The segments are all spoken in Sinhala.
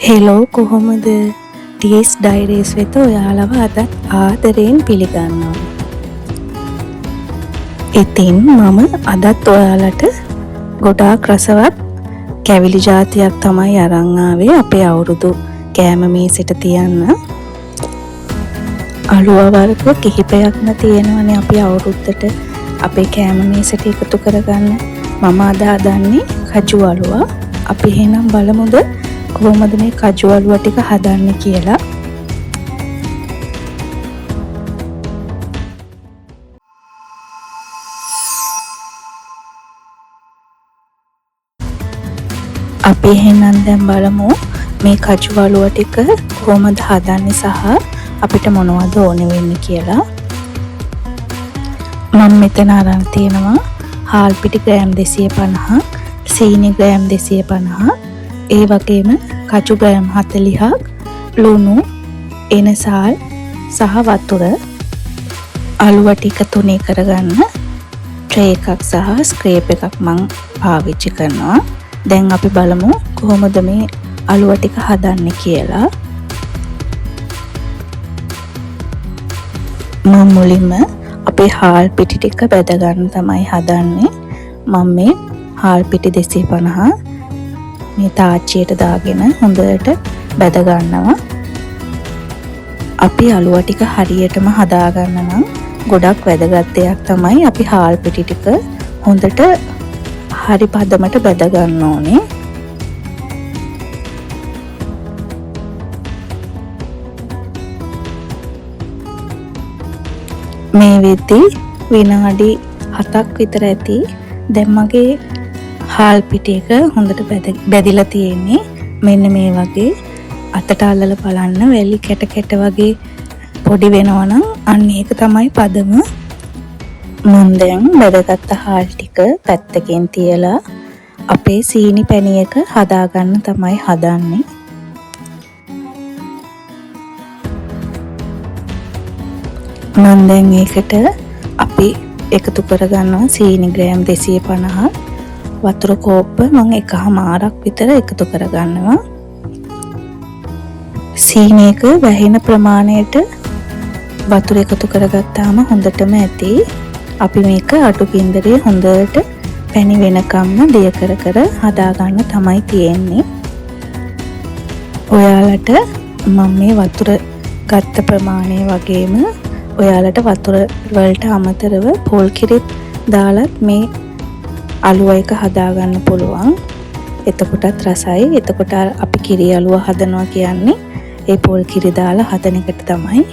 හෙලෝ කොහොමද ටීස් ඩයිරීස් වෙත ඔයාලව අදත් ආදරයෙන් පිළිගන්නවා. ඉතින් මම අදත් ඔයාලට ගොඩාක් රසවත් කැවිලි ජාතියක් තමයි අරන් ආවේ අපේ අවුරුදු කෑම මේසෙට තියන්න. අලුව වර්ග කිහිපයක්ම තියෙනවනේ අපි අවුරුද්දට අපේ කෑම මේසෙට එකතු කරගන්න. මම අද හදන්නේ කජු අලුව. අපි එහෙනම් බලමුද කොහොමද මේ කජු අලුව ටික හදන්නේ කියලා. අපි එහෙනම් දැන් බලමු මේ කජු අලුව ටික කොහොමද හදන්නේ සහ අපිට මොනවද ඕනේ වෙන්නේ කියලා. මම මෙතන අරන් තියෙනවා හාල් පිටි ග්‍රෑම් 250ක්, සීනි ග්‍රෑම් 250ක්, ඒ වගේම කජු ග්‍රෑම් 40ක්, ලුණු, එනසාල් සහ වතුර. අලුව ටික තුනේ කරගන්න ට්‍රේ එකක් සහ ස්ක්‍රේප් එකක් මම පාවිච්චි කරනවා. දැන් අපි බලමු කොහොමද මේ අලුව ටික හදන්නේ කියලා. මම මුලින්ම අපේ හාල් පිටි ටික බෙද ගන්න තමයි හදන්නේ. මම මේ හාල් පිටි 250 මේ තාච්චියට දාගෙන හොඳට බෙද ගන්නවා. අපි අලුව ටික හරියටම හදා ගන්න නම් ගොඩක් වැදගත් දෙයක් තමයි අපි හාල් පිටි ටික හොඳට හරි පදමට බෙද ගන්න ඕනේ. මේ වෙද්දී විනාඩි 7ක් විතර ඇති. දැන් මගේ හාල් පිටි එක හොඳට බැදිලා තියෙන්නේ. මෙන්න මේ වගේ අතට අල්ලලා බලන්න වැලි කැට කැට වගේ පොඩි වෙනවනම් අන්න ඒක තමයි පදම. මම දැන් බෙදගත්ත හාල් ටික පැත්තකින් තියලා අපේ සීනි පැණි එක හදාගන්න තමයි හදන්නේ. මම දැන් ඒකට අපි එකතු කරගන්නවා සීනි ග්‍රෑම් 250ක්, වතුර කෝප්ප මම එකමාරක් විතර එකතු කරගන්නවා. සීනි එක වැහෙන ප්‍රමාණයට වතුර එකතු කරගත්තාම හොඳටම ඇති. අපි මේක අඩු ගින්දරේ හොඳට පැණි වෙනකම්ම දිය කර කර හදාගන්න තමයි තියෙන්නේ. ඔයාලට මම මේ වතුර ගත්ත ප්‍රමාණය වගේම ඔයාලට වතුර වලට අමතරව පොල් කිරිත් දාලත් මේ අලුව එක හදාගන්න පුළුවන්. එතකොටත් රසයි. එතකොට අපි කිරි අලුව හදනවා කියන්නේ ඒ පොල් කිරි දාලා හදන එකට තමයි.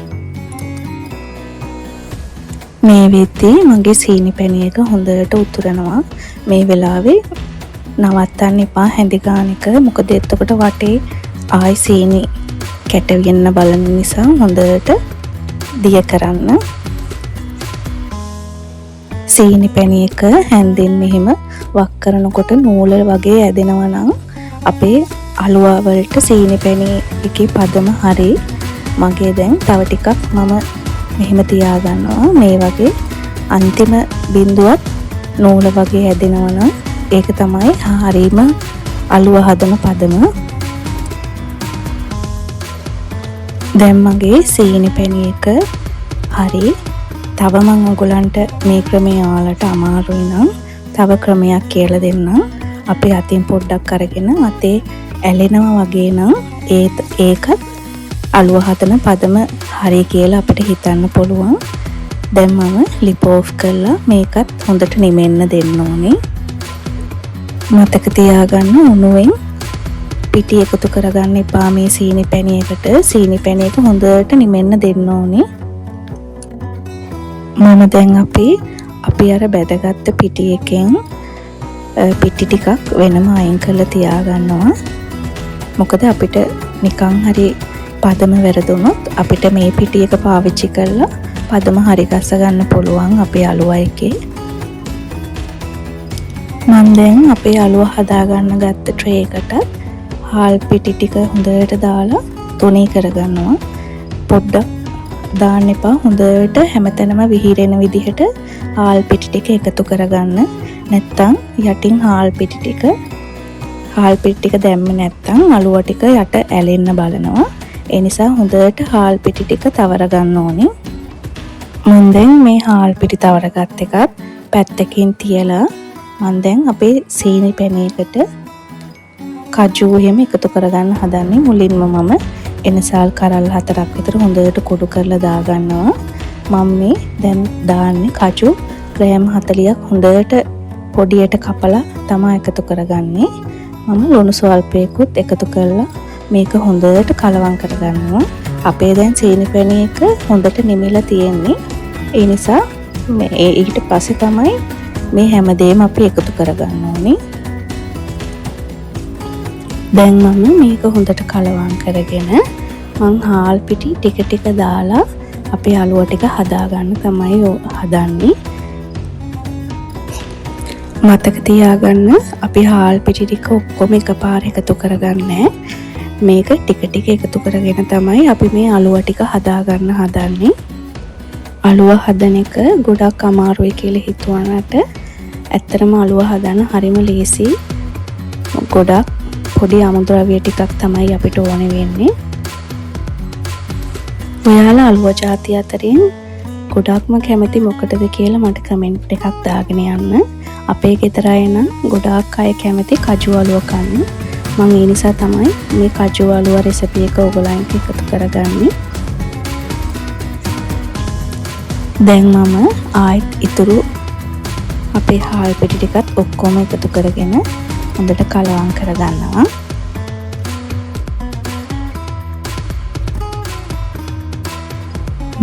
මේ වෙද්දී මගේ සීනි පැණි එක හොඳට උතුරනවා. මේ වෙලාවේ නවත්තන්න එපා හැඳි ගන්න එක. මොකද එතකොට වටේ ආයි සීනි කැට වෙන්න බලන නිසා හොඳට දිය කරන්න. සීනි පැණි එක හැන්දෙන් මෙහෙම වක් කරනකොට නූල වගේ ඇදෙනවා නම් අපේ අලුව වලට සීනි පැණි එකේ පදම හරි. මගේ දැන් තව ටිකක් මම මෙහෙම තියාගන්නවා. මේ වගේ අන්තිම බිඳුවත් නූල වගේ ඇදෙනවා නම් ඒක තමයි හරීම අලුව හදන පදම. දැන් මගේ සීනි පැණි එක හරි. තව මම ඔයගලන්ට මේ ක්‍රමය ඔයාලට අමාරුයි නම් තව ක්‍රමයක් කියලා දෙන්නම්. අපි අතින් පොඩ්ඩක් අරගෙන අතේ ඇලෙනවා වගේ නම් ඒකත් අලුව හදන පදම හරි කියලා අපිට හිතන්න පුළුවන්. දැන් මම ලිප් ඕෆ් කරලා මේකත් හොඳට නිමෙන්න දෙන්න ඕනේ. මතක තියාගන්න උණුවෙන් පිටි එකතු කරගන්න එපා මේ සීනි පැණි එකට. සීනි පැණි එක හොඳට නිමෙන්න දෙන්න ඕනේ. මම දැන් අපි අර බැදගත්ත පිටි එකෙන් පිටි ටිකක් වෙනම අයින් කරලා තියාගන්නවා. මොකද අපිට නිකන් හරි පදම වැරදුනොත් අපිට මේ පිටි එක පාවිච්චි කරලා පදම හරි ගස්ස ගන්න පුළුවන් අපේ අලුව එකේ. මම දැන් අපේ අලුව හදාගන්න ගත්ත ට්‍රේ එකට හාල් පිටි ටික හොඳට දාලා තුනී කරගන්නවා. පොඩ්ඩක් දාන්න එපා. හොඳට හැමතැනම විහිරෙන විදිහට හාල් පිටි ටික එකතු කරගන්න. නැත්තම් යටින් හාල් පිටි ටික හාල් පිටි ටික දැම්මේ නැත්නම් අලුව ටික යට ඇලෙන්න බලනවා. ඒ නිසා හොඳට හාල් පිටි ටික තවර ගන්න ඕනේ. මම දැන් මේ හාල් පිටි තවරගත් එකත් පැත්තකින් තියලා මම දැන් අපේ සීනි පැණියකට කජු එහෙම එකතු කරගන්න හදන්නේ. මුලින්ම මම එනසාල් කරල් 4ක් විතර හොඳට කුඩු කරලා දාගන්නවා. මම මේ දැන් දාන්නේ කජු ග්‍රෑම් 40ක් හොඳට පොඩියට කපලා තමයි එකතු කරගන්නේ. මම ලුණු ස්වල්පයකුත් එකතු කරලා මේක හොඳට කලවම් කරගන්නවා. අපේ දැන් සීනි පැණි එක හොඳට නිමිලා තියෙන්නේ. ඒ නිසා ඊට පස්සේ තමයි මේ හැමදේම අපි එකතු කරගන්න ඕනේ. දැන් මම මේක හොඳට කලවම් කරගෙන මං හාල් පිටි ටික ටික දාලා අපේ අලුව ටික හදාගන්න තමයි හදන්නේ. මතක තියාගන්න අපි හාල් පිටි ටික ඔක්කොම එකපාර එකතු කරගන්නේ. මේක ටික ටික එකතු කරගෙන තමයි අපි මේ අලුව ටික හදාගන්න හදන්නේ. අලුව හදන එක ගොඩක් අමාරුයි කියලා හිතුවනට ඇත්තටම අලුව හදන්න හරිම ලේසි. ගොඩක් පොඩි අමුද්‍රව්‍ය ටිකක් තමයි අපිට ඕනේ වෙන්නේ. ඔයාලා අලුව ಜಾති අතරින් ගොඩක්ම කැමති මොකටද කියලා මට කමෙන්ට් එකක් දාගෙන යන්න. අපේ ගෙදර අය නම් ගොඩාක් අය කැමති කජු අලුව කන්න. මම ඒ නිසා තමයි මේ කජු අලුව රෙසිපි එක ඔයගොල්ලන්ට එකතු කරගන්නේ. දැන් මම ආයෙත් ඉතුරු අපේ හාල් පිටි ටිකත් ඔක්කොම එකතු කරගෙන හොඳට කලවම් කරගන්නවා.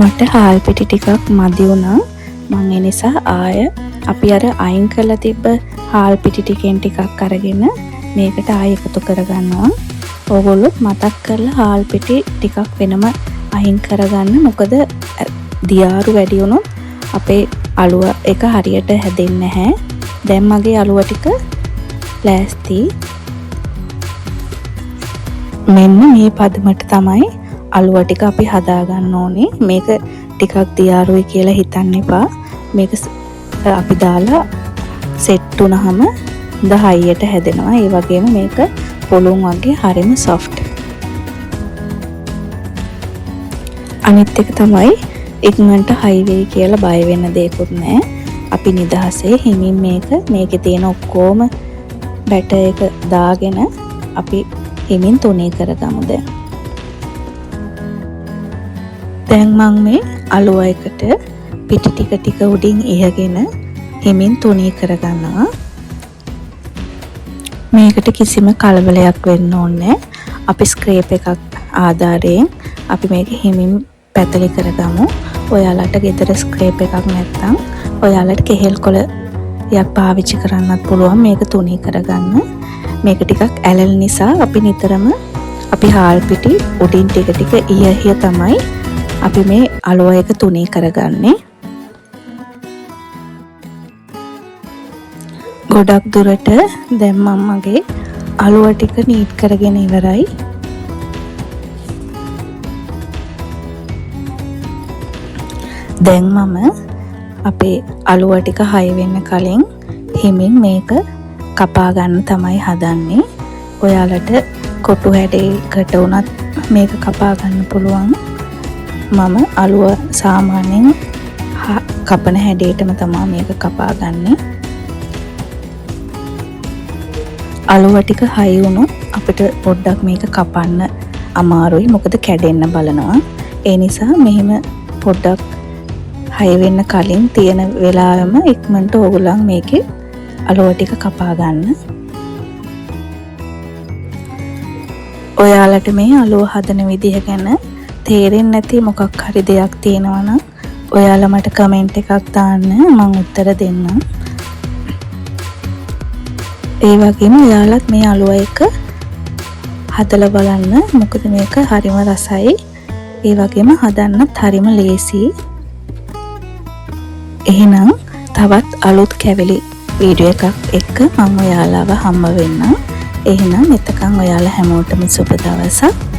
මට හාල් පිටි ටිකක් මදි වුණා. මම ඒ නිසා අපි අර අයින් කරලා තිබ්බ හාල් පිටි ටිකෙන් ටිකක් අරගෙන මේකට ආයෙ එකතු කරගන්නවා. ඕගොල්ලෝ මතක් කරලා හාල් පිටි ටිකක් වෙනම අයින් කරගන්න. මොකද දියාරු වැඩි වුණොත් අපේ අලුව එක හරියට හැදෙන්නේ නැහැ. දැන් මගේ අලුව ටික ලෑස්ති. මෙන්න මේ පදමට තමයි අලුව ටික අපි හදාගන්න ඕනේ. මේක ටිකක් දියාරුයි කියලා හිතන්න එපා. මේක අපි දාලා සෙට් වුණාම හොඳ හයියට හැදෙනවා. ඒ වගේම මේක පොළොන් වගේ හරිම සොෆ්ට්. අනිත් එක තමයි ඉක්මනට හයිවේ කියලා බය වෙන්න දෙයක්වත් නැහැ. අපි නිදහසේ හිමින් මේකේ තියෙන ඔක්කොම බැටර් එක දාගෙන අපි හිමින් තුනී කරගමු. දැන් මම මේ අලුව එකට පිටි ටික ටික උඩින් ඉහගෙන හිමින් තුනී කරගන්නවා. මේකට කිසිම කලබලයක් වෙන්න ඕනේ. අපි ස්ක්‍රේප් එකක් ආධාරයෙන් අපි මේක හිමින් පැතලි කරගමු. ඔයාලට ගෙදර ස්ක්‍රේප් එකක් නැත්නම් ඔයාලට කෙහෙල් කොළයක් පාවිච්චි කරන්නත් පුළුවන් මේක තුනී කරගන්න. මේක ටිකක් ඇලෙන නිසා අපි නිතරම අපි හාල් පිටි උඩින් ටික ටික ඉහ තමයි අපි මේ අලුව එක තුනී කරගන්නේ. ගොඩක් දුරට දැන් මම මගේ අලුව ටික නීට් කරගෙන ඉවරයි. දැන් මම අපේ අලුව ටික හයි වෙන්න කලින් හිමින් මේක කපා ගන්න තමයි හදන්නේ. ඔයාලට කොටු හැඩයකට උනත් මේක කපා ගන්න පුළුවන්. මම අලුව සාමාන්‍යයෙන් කපන හැඩයටම තමයි මේක කපා ගන්නේ. අලුව ටික හයි වුණොත් අපිට පොඩ්ඩක් මේක කපන්න අමාරුයි. මොකද කැඩෙන්න බලනවා. ඒ නිසා මෙහෙම පොඩ්ඩක් හයි වෙන්න කලින් තියෙන වෙලාවෙම ඉක්මනට ඕගොල්ලන් මේකේ අලුව ටික කපා ගන්න. ඔයාලට මේ අලුව හදන විදිහ ගැන තේරෙන්නේ නැති මොකක් හරි දෙයක් තියෙනවා නම් ඔයාලා මට කමෙන්ට් එකක් දාන්න. මම උත්තර දෙන්නම්. ඒ වගේම ඔයාලත් මේ අලුව එක හදලා බලන්න. මොකද මේක හරිම රසයි. ඒ වගේම හදන්නත් හරිම ලේසියි. එහෙනම් තවත් අලුත් කැවිලි වීඩියෝ එකක් එක්ක මම ඔයාලව හම්බ වෙන්නම්. එහෙනම් එතකන් ඔයාලා හැමෝටම සුබ දවසක්.